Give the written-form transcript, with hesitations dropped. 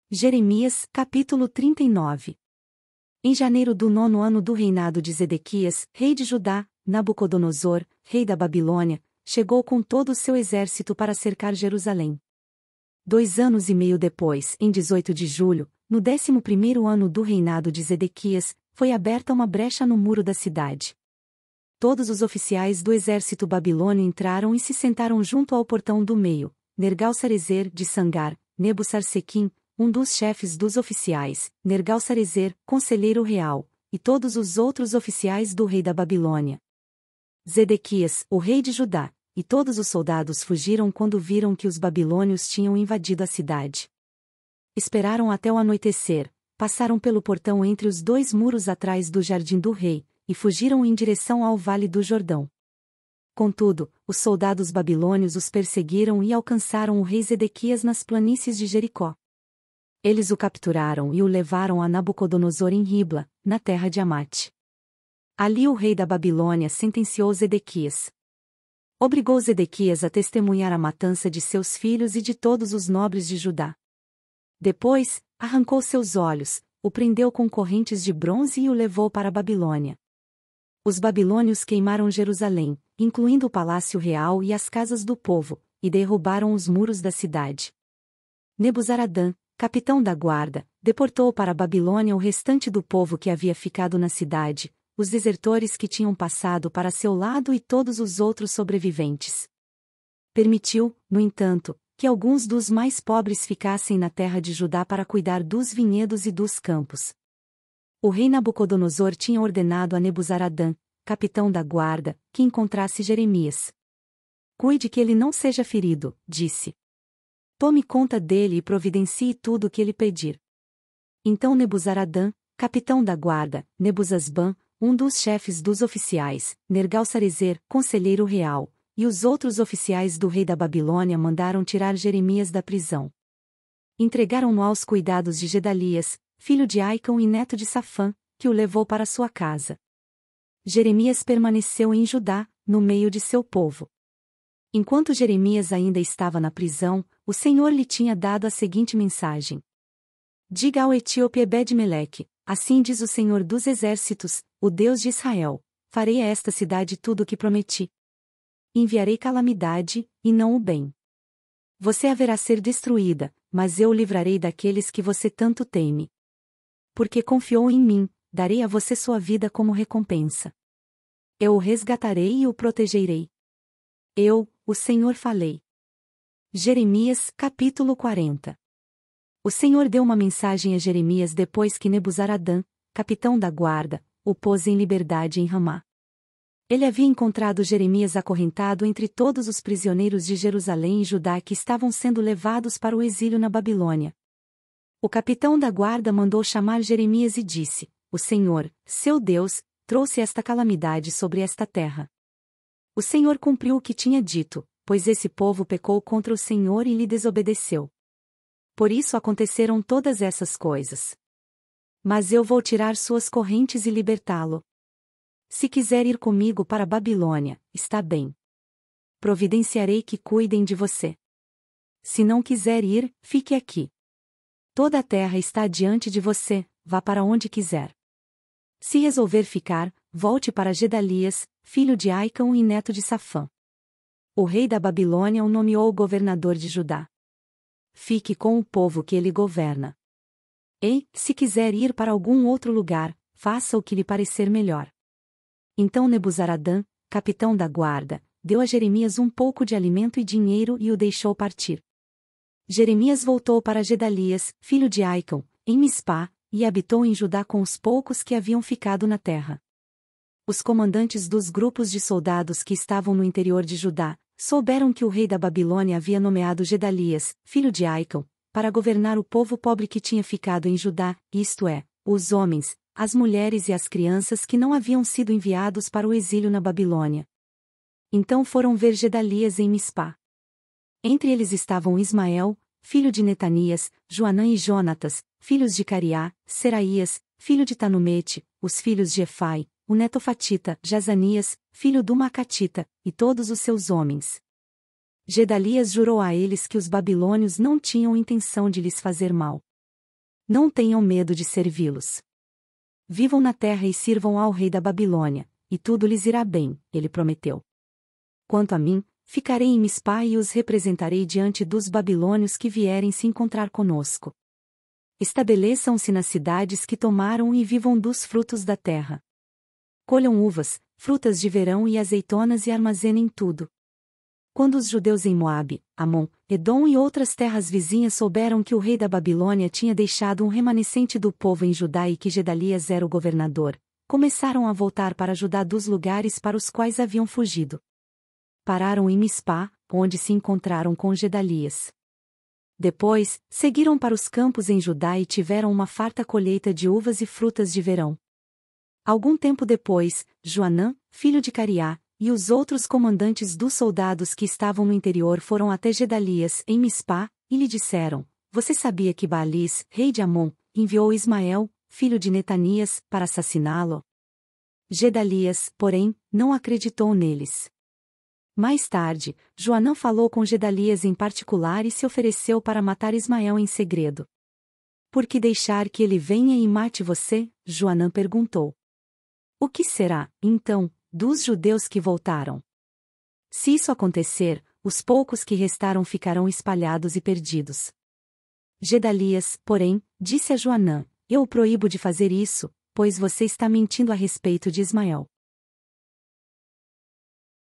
Jeremias, capítulo 39. Em janeiro do 9º ano do reinado de Zedequias, rei de Judá, Nabucodonosor, rei da Babilônia, chegou com todo o seu exército para cercar Jerusalém. 2 anos e meio depois, em 18 de julho, no 11º ano do reinado de Zedequias, foi aberta uma brecha no muro da cidade. Todos os oficiais do exército babilônio entraram e se sentaram junto ao portão do meio, Nergal-Sarezer de Sangar, Nebu-Sarsequim, um dos chefes dos oficiais, Nergal-Sarezer, conselheiro real, e todos os outros oficiais do rei da Babilônia. Zedequias, o rei de Judá, e todos os soldados fugiram quando viram que os babilônios tinham invadido a cidade. Esperaram até o anoitecer, passaram pelo portão entre os 2 muros atrás do jardim do rei, e fugiram em direção ao vale do Jordão. Contudo, os soldados babilônios os perseguiram e alcançaram o rei Zedequias nas planícies de Jericó. Eles o capturaram e o levaram a Nabucodonosor em Ribla, na terra de Amate. Ali o rei da Babilônia sentenciou Zedequias. Obrigou Zedequias a testemunhar a matança de seus filhos e de todos os nobres de Judá. Depois, arrancou seus olhos, o prendeu com correntes de bronze e o levou para a Babilônia. Os babilônios queimaram Jerusalém, incluindo o palácio real e as casas do povo, e derrubaram os muros da cidade. Nebuzaradã, capitão da guarda, deportou para a Babilônia o restante do povo que havia ficado na cidade, os desertores que tinham passado para seu lado e todos os outros sobreviventes. Permitiu, no entanto, que alguns dos mais pobres ficassem na terra de Judá para cuidar dos vinhedos e dos campos. O rei Nabucodonosor tinha ordenado a Nebuzaradã, capitão da guarda, que encontrasse Jeremias. Cuide que ele não seja ferido, disse. Tome conta dele e providencie tudo o que ele pedir. Então Nebuzaradã, capitão da guarda, Nebuzasban, um dos chefes dos oficiais, Nergal-Sarezer, conselheiro real, e os outros oficiais do rei da Babilônia mandaram tirar Jeremias da prisão. Entregaram-no aos cuidados de Gedalias, filho de Aicão e neto de Safã, que o levou para sua casa. Jeremias permaneceu em Judá, no meio de seu povo. Enquanto Jeremias ainda estava na prisão, o Senhor lhe tinha dado a seguinte mensagem. Diga ao etíope Ebed-Meleque, assim diz o Senhor dos Exércitos, o Deus de Israel, farei a esta cidade tudo o que prometi. Enviarei calamidade, e não o bem. Você haverá ser destruída, mas eu o livrarei daqueles que você tanto teme. Porque confiou em mim, darei a você sua vida como recompensa. Eu o resgatarei e o protegerei. Eu, o Senhor falei. Jeremias, capítulo 40. O Senhor deu uma mensagem a Jeremias depois que Nebuzaradã, capitão da guarda, o pôs em liberdade em Ramá. Ele havia encontrado Jeremias acorrentado entre todos os prisioneiros de Jerusalém e Judá que estavam sendo levados para o exílio na Babilônia. O capitão da guarda mandou chamar Jeremias e disse: O Senhor, seu Deus, trouxe esta calamidade sobre esta terra. O Senhor cumpriu o que tinha dito, pois esse povo pecou contra o Senhor e lhe desobedeceu. Por isso aconteceram todas essas coisas. Mas eu vou tirar suas correntes e libertá-lo. Se quiser ir comigo para a Babilônia, está bem. Providenciarei que cuidem de você. Se não quiser ir, fique aqui. Toda a terra está diante de você, vá para onde quiser. Se resolver ficar, volte para Gedalias, filho de Aicão e neto de Safã. O rei da Babilônia o nomeou governador de Judá. Fique com o povo que ele governa. E, se quiser ir para algum outro lugar, faça o que lhe parecer melhor. Então Nebuzaradã, capitão da guarda, deu a Jeremias um pouco de alimento e dinheiro e o deixou partir. Jeremias voltou para Gedalias, filho de Aicão, em Mispá, e habitou em Judá com os poucos que haviam ficado na terra. Os comandantes dos grupos de soldados que estavam no interior de Judá, souberam que o rei da Babilônia havia nomeado Gedalias, filho de Aicão, para governar o povo pobre que tinha ficado em Judá, isto é, os homens, as mulheres e as crianças que não haviam sido enviados para o exílio na Babilônia. Então foram ver Gedalias em Mispá. Entre eles estavam Ismael, filho de Netanias, Joanã e Jonatas, filhos de Cariá, Seraías, filho de Tanumete, os filhos de Efai, o netofatita, Jazanias, filho do Macatita, e todos os seus homens. Gedalias jurou a eles que os babilônios não tinham intenção de lhes fazer mal. Não tenham medo de servi-los. Vivam na terra e sirvam ao rei da Babilônia, e tudo lhes irá bem, ele prometeu. Quanto a mim, ficarei em Mispá e os representarei diante dos babilônios que vierem se encontrar conosco. Estabeleçam-se nas cidades que tomaram e vivam dos frutos da terra. Colham uvas, frutas de verão e azeitonas e armazenem tudo. Quando os judeus em Moabe, Amon, Edom e outras terras vizinhas souberam que o rei da Babilônia tinha deixado um remanescente do povo em Judá e que Gedalias era o governador, começaram a voltar para Judá dos lugares para os quais haviam fugido. Pararam em Mispá, onde se encontraram com Gedalias. Depois, seguiram para os campos em Judá e tiveram uma farta colheita de uvas e frutas de verão. Algum tempo depois, Joanã, filho de Cariá, e os outros comandantes dos soldados que estavam no interior foram até Gedalias, em Mispá, e lhe disseram: Você sabia que Baalis, rei de Amon, enviou Ismael, filho de Netanias, para assassiná-lo? Gedalias, porém, não acreditou neles. Mais tarde, Joanã falou com Gedalias em particular e se ofereceu para matar Ismael em segredo. Por que deixar que ele venha e mate você? Joanã perguntou. O que será, então, dos judeus que voltaram? Se isso acontecer, os poucos que restaram ficarão espalhados e perdidos. Gedalias, porém, disse a Joanã: Eu o proíbo de fazer isso, pois você está mentindo a respeito de Ismael.